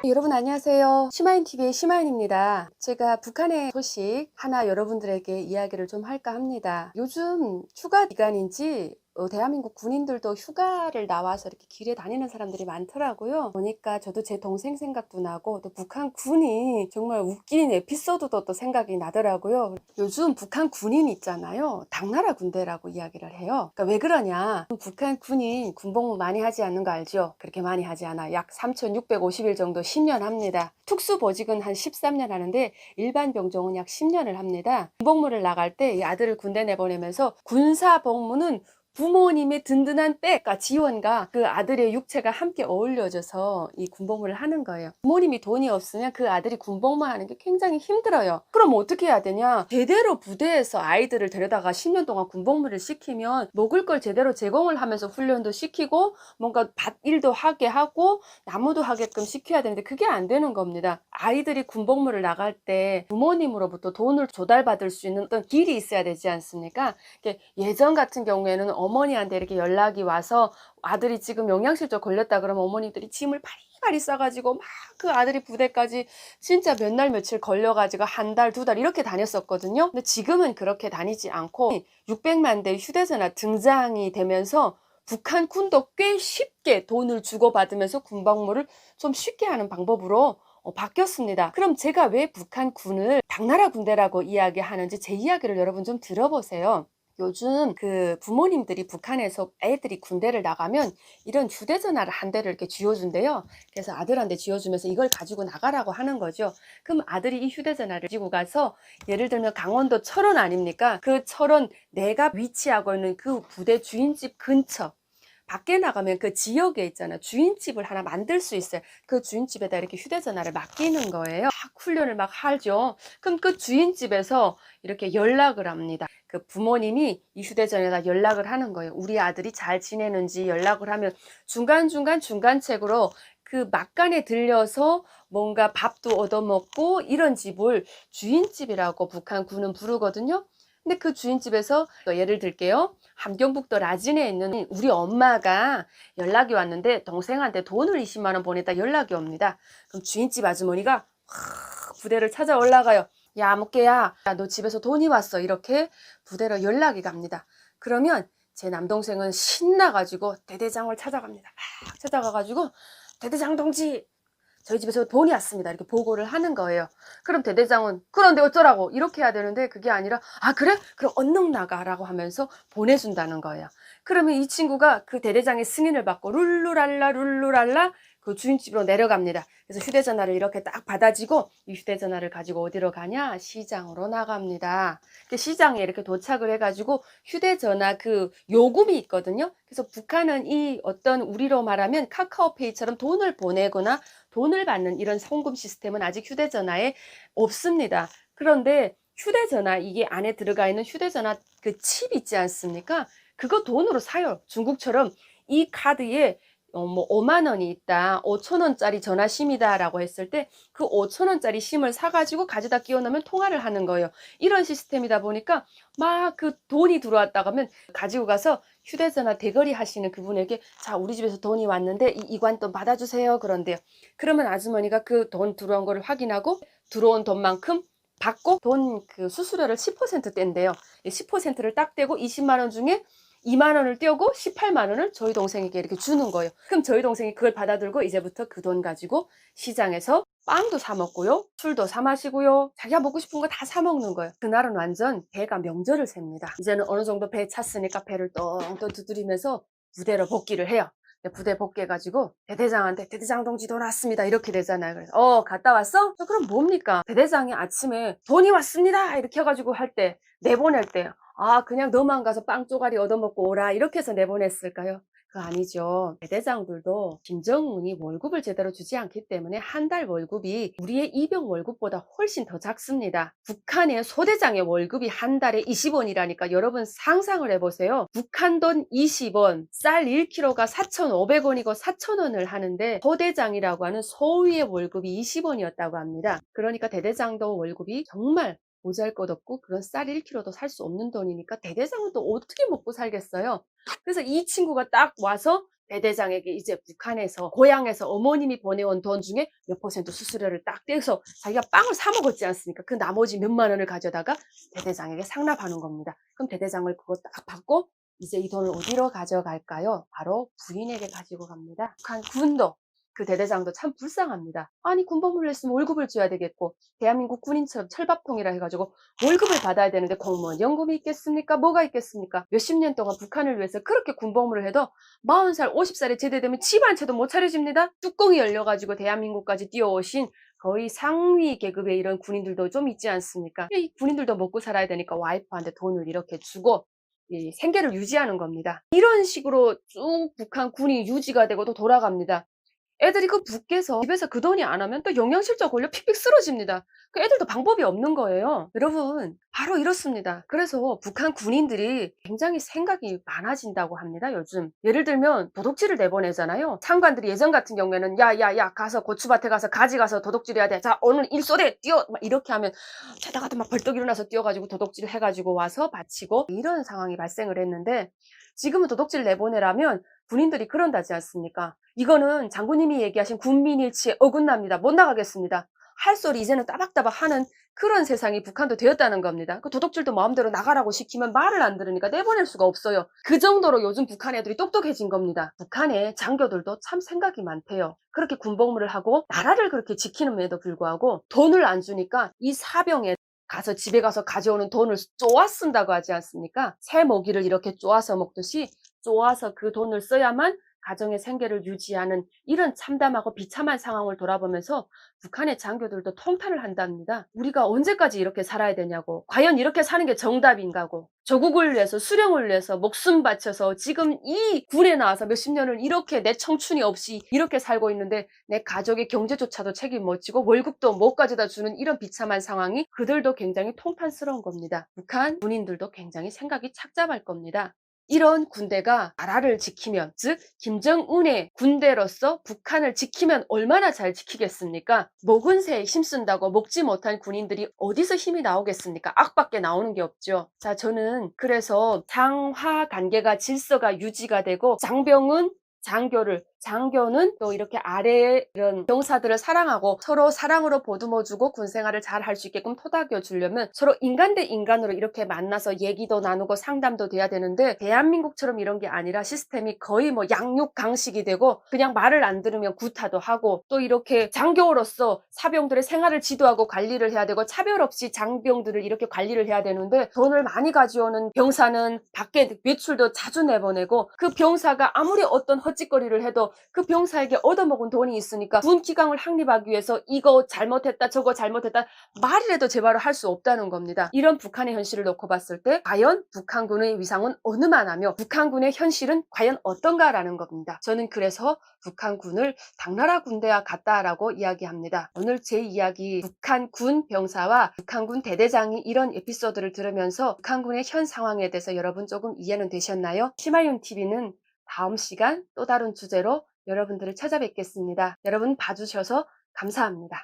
여러분 안녕하세요. 시마인TV의 시마인입니다. 제가 북한의 소식 하나 여러분들에게 이야기를 좀 할까 합니다. 요즘 휴가 기간인지 대한민국 군인들도 휴가를 나와서 이렇게 길에 다니는 사람들이 많더라고요. 보니까 저도 제 동생 생각도 나고 또 북한 군이 정말 웃긴 에피소드도 또 생각이 나더라고요. 요즘 북한 군인 있잖아요. 당나라 군대라고 이야기를 해요. 그러니까 왜 그러냐? 북한 군인 군복무 많이 하지 않는 거 알죠? 그렇게 많이 하지 않아. 약 3,650일 정도 10년 합니다. 특수보직은 한 13년 하는데 일반 병종은 약 10년을 합니다. 군복무를 나갈 때 이 아들을 군대 내보내면서 군사복무는 부모님의 든든한 백과 지원과 그 아들의 육체가 함께 어울려져서 이 군복무를 하는 거예요. 부모님이 돈이 없으면 그 아들이 군복무 하는 게 굉장히 힘들어요. 그럼 어떻게 해야 되냐? 제대로 부대에서 아이들을 데려다가 10년 동안 군복무를 시키면 먹을 걸 제대로 제공을 하면서 훈련도 시키고 뭔가 밭일도 하게 하고 나무도 하게끔 시켜야 되는데 그게 안 되는 겁니다. 아이들이 군복무를 나갈 때 부모님으로부터 돈을 조달받을 수 있는 어떤 길이 있어야 되지 않습니까? 예전 같은 경우에는 어머니한테 이렇게 연락이 와서 아들이 지금 영양실조 걸렸다 그러면 어머니들이 짐을 바리바리 싸가지고 막 그 아들이 부대까지 진짜 몇 날 며칠 걸려가지고 한 달, 두 달 이렇게 다녔었거든요. 근데 지금은 그렇게 다니지 않고 600만 대 휴대전화 등장이 되면서 북한 군도 꽤 쉽게 돈을 주고받으면서 군복무를 좀 쉽게 하는 방법으로 바뀌었습니다. 그럼 제가 왜 북한 군을 당나라 군대라고 이야기하는지 제 이야기를 여러분 좀 들어보세요. 요즘 그 부모님들이 북한에서 애들이 군대를 나가면 이런 휴대전화를 한 대를 이렇게 쥐어준대요. 그래서 아들한테 쥐어주면서 이걸 가지고 나가라고 하는 거죠. 그럼 아들이 이 휴대전화를 가지고 가서 예를 들면 강원도 철원 아닙니까? 그 철원 내가 위치하고 있는 그 부대 주인집 근처 밖에 나가면 그 지역에 있잖아 주인집을 하나 만들 수 있어요. 그 주인집에다 이렇게 휴대전화를 맡기는 거예요. 막 훈련을 막 하죠. 그럼 그 주인집에서 이렇게 연락을 합니다. 그 부모님이 이 휴대전화에다 연락을 하는 거예요. 우리 아들이 잘 지내는지 연락을 하면 중간중간 중간책으로 그 막간에 들려서 뭔가 밥도 얻어먹고 이런 집을 주인집이라고 북한 군은 부르거든요. 근데 그 주인집에서 예를 들게요. 함경북도 라진에 있는 우리 엄마가 연락이 왔는데 동생한테 돈을 20만 원 보냈다 연락이 옵니다. 그럼 주인집 아주머니가 부대를 찾아 올라가요. 야, 묵개야, 너 집에서 돈이 왔어. 이렇게 부대로 연락이 갑니다. 그러면 제 남동생은 신나가지고 대대장을 찾아갑니다. 막 찾아가가지고 대대장 동지 저희 집에서 돈이 왔습니다. 이렇게 보고를 하는 거예요. 그럼 대대장은 그런데 어쩌라고 이렇게 해야 되는데 그게 아니라 아 그래? 그럼 얼른 나가라고 하면서 보내준다는 거예요. 그러면 이 친구가 그 대대장의 승인을 받고 룰루랄라 룰루랄라 그 주인집으로 내려갑니다. 그래서 휴대전화를 이렇게 딱 받아지고 이 휴대전화를 가지고 어디로 가냐? 시장으로 나갑니다. 시장에 이렇게 도착을 해가지고 휴대전화 그 요금이 있거든요. 그래서 북한은 이 어떤 우리로 말하면 카카오페이처럼 돈을 보내거나 돈을 받는 이런 송금 시스템은 아직 휴대전화에 없습니다. 그런데 휴대전화 이게 안에 들어가 있는 휴대전화 그 칩 있지 않습니까? 그거 돈으로 사요. 중국처럼 이 카드에 뭐 5만 원이 있다. 5천 원짜리 전화심이다 라고 했을 때 그 5천 원짜리 심을 사가지고 가져다 끼워 넣으면 통화를 하는 거예요. 이런 시스템이다 보니까 막 그 돈이 들어왔다가 하면 가지고 가서 휴대전화 대거리 하시는 그분에게 자 우리 집에서 돈이 왔는데 이 이관돈 받아주세요 그런데요. 그러면 아주머니가 그 돈 들어온 거를 확인하고 들어온 돈만큼 받고 돈 그 수수료를 10% 뗀대요. 10%를 딱 떼고 20만 원 중에 2만 원을 떼고 18만 원을 저희 동생에게 이렇게 주는 거예요. 그럼 저희 동생이 그걸 받아들고 이제부터 그 돈 가지고 시장에서 빵도 사 먹고요. 술도 사 마시고요. 자기가 먹고 싶은 거 다 사 먹는 거예요. 그날은 완전 배가 명절을 셉니다. 이제는 어느 정도 배 찼으니까 배를 똥똥 두드리면서 부대로 복귀를 해요. 부대 복귀해가지고 대대장한테 대대장 동지 돈 왔습니다 이렇게 되잖아요. 그래서 갔다 왔어? 그럼 뭡니까? 대대장이 아침에 돈이 왔습니다 이렇게 해가지고 할 때 내보낼 때 아 그냥 너만 가서 빵 쪼가리 얻어먹고 오라 이렇게 해서 내보냈을까요? 그거 아니죠. 대대장들도 김정은이 월급을 제대로 주지 않기 때문에 한 달 월급이 우리의 이병 월급보다 훨씬 더 작습니다. 북한의 소대장의 월급이 한 달에 20원이라니까 여러분 상상을 해보세요. 북한 돈 20원, 쌀 1kg가 4,500원이고 4,000원을 하는데 소대장이라고 하는 소위의 월급이 20원이었다고 합니다. 그러니까 대대장도 월급이 정말 보잘것없고 그건 쌀 1kg도 살 수 없는 돈이니까 대대장은 또 어떻게 먹고 살겠어요. 그래서 이 친구가 딱 와서 대대장에게 이제 북한에서 고향에서 어머님이 보내온 돈 중에 몇 퍼센트 수수료를 딱 떼서 자기가 빵을 사 먹었지 않습니까? 그 나머지 몇만 원을 가져다가 대대장에게 상납하는 겁니다. 그럼 대대장을 그거 딱 받고 이제 이 돈을 어디로 가져갈까요? 바로 부인에게 가지고 갑니다. 북한 군도 그 대대장도 참 불쌍합니다. 아니 군복무를 했으면 월급을 줘야 되겠고 대한민국 군인처럼 철밥통이라 해가지고 월급을 받아야 되는데 공무원 연금이 있겠습니까? 뭐가 있겠습니까? 몇십 년 동안 북한을 위해서 그렇게 군복무를 해도 40살, 50살에 제대되면 집 한 채도 못 차려집니다. 뚜껑이 열려가지고 대한민국까지 뛰어오신 거의 상위 계급의 이런 군인들도 좀 있지 않습니까? 이 군인들도 먹고 살아야 되니까 와이프한테 돈을 이렇게 주고 이 생계를 유지하는 겁니다. 이런 식으로 쭉 북한 군이 유지가 되고 또 돌아갑니다. 애들이 그 북에서 집에서 그 돈이 안 하면 또 영양실조 걸려 픽픽 쓰러집니다. 그 애들도 방법이 없는 거예요. 여러분, 바로 이렇습니다. 그래서 북한 군인들이 굉장히 생각이 많아진다고 합니다, 요즘. 예를 들면 도둑질을 내보내잖아요. 상관들이 예전 같은 경우에는 야 가서 고추밭에 가서 가지 가서 도둑질 해야 돼. 자, 오늘 일소대 뛰어! 막 이렇게 하면 자다가도 막 벌떡 일어나서 뛰어가지고 도둑질 해가지고 와서 바치고 이런 상황이 발생을 했는데 지금은 도둑질 내보내라면 군인들이 그런다지 않습니까? 이거는 장군님이 얘기하신 군민일치에 어긋납니다. 못 나가겠습니다. 할 소리 이제는 따박따박 하는 그런 세상이 북한도 되었다는 겁니다. 그 도둑질도 마음대로 나가라고 시키면 말을 안 들으니까 내보낼 수가 없어요. 그 정도로 요즘 북한 애들이 똑똑해진 겁니다. 북한의 장교들도 참 생각이 많대요. 그렇게 군복무를 하고 나라를 그렇게 지키는에도 불구하고 돈을 안 주니까 이 사병에 가서 집에 가서 가져오는 돈을 쪼아 쓴다고 하지 않습니까? 새 모기를 이렇게 쪼아서 먹듯이 쪼아서 그 돈을 써야만 가정의 생계를 유지하는 이런 참담하고 비참한 상황을 돌아보면서 북한의 장교들도 통탄을 한답니다. 우리가 언제까지 이렇게 살아야 되냐고, 과연 이렇게 사는 게 정답인가고, 조국을 위해서 수령을 위해서 목숨 바쳐서 지금 이 군에 나와서 몇십 년을 이렇게 내 청춘이 없이 이렇게 살고 있는데 내 가족의 경제조차도 책임 못 지고 월급도 못 가져다 주는 이런 비참한 상황이 그들도 굉장히 통탄스러운 겁니다. 북한 군인들도 굉장히 생각이 착잡할 겁니다. 이런 군대가 나라를 지키면, 즉 김정은의 군대로서 북한을 지키면 얼마나 잘 지키겠습니까? 먹은 새에 힘쓴다고 먹지 못한 군인들이 어디서 힘이 나오겠습니까? 악밖에 나오는 게 없죠. 자, 저는 그래서 상하 관계가 질서가 유지가 되고 장교는 또 이렇게 아래에 이런 병사들을 사랑하고 서로 사랑으로 보듬어주고 군생활을 잘 할 수 있게끔 토닥여 주려면 서로 인간 대 인간으로 이렇게 만나서 얘기도 나누고 상담도 돼야 되는데 대한민국처럼 이런 게 아니라 시스템이 거의 뭐 양육강식이 되고 그냥 말을 안 들으면 구타도 하고 또 이렇게 장교로서 사병들의 생활을 지도하고 관리를 해야 되고 차별 없이 장병들을 이렇게 관리를 해야 되는데 돈을 많이 가져오는 병사는 밖에 외출도 자주 내보내고 그 병사가 아무리 어떤 헛짓거리를 해도 그 병사에게 얻어먹은 돈이 있으니까 군 기강을 확립하기 위해서 이거 잘못했다 저거 잘못했다 말이라도 제발로 할 수 없다는 겁니다. 이런 북한의 현실을 놓고 봤을 때 과연 북한군의 위상은 어느 만하며 북한군의 현실은 과연 어떤가라는 겁니다. 저는 그래서 북한군을 당나라 군대와 같다라고 이야기합니다. 오늘 제 이야기 북한군 병사와 북한군 대대장이 이런 에피소드를 들으면서 북한군의 현 상황에 대해서 여러분 조금 이해는 되셨나요? 시마윤TV는 다음 시간 또 다른 주제로 여러분들을 찾아뵙겠습니다. 여러분 봐주셔서 감사합니다.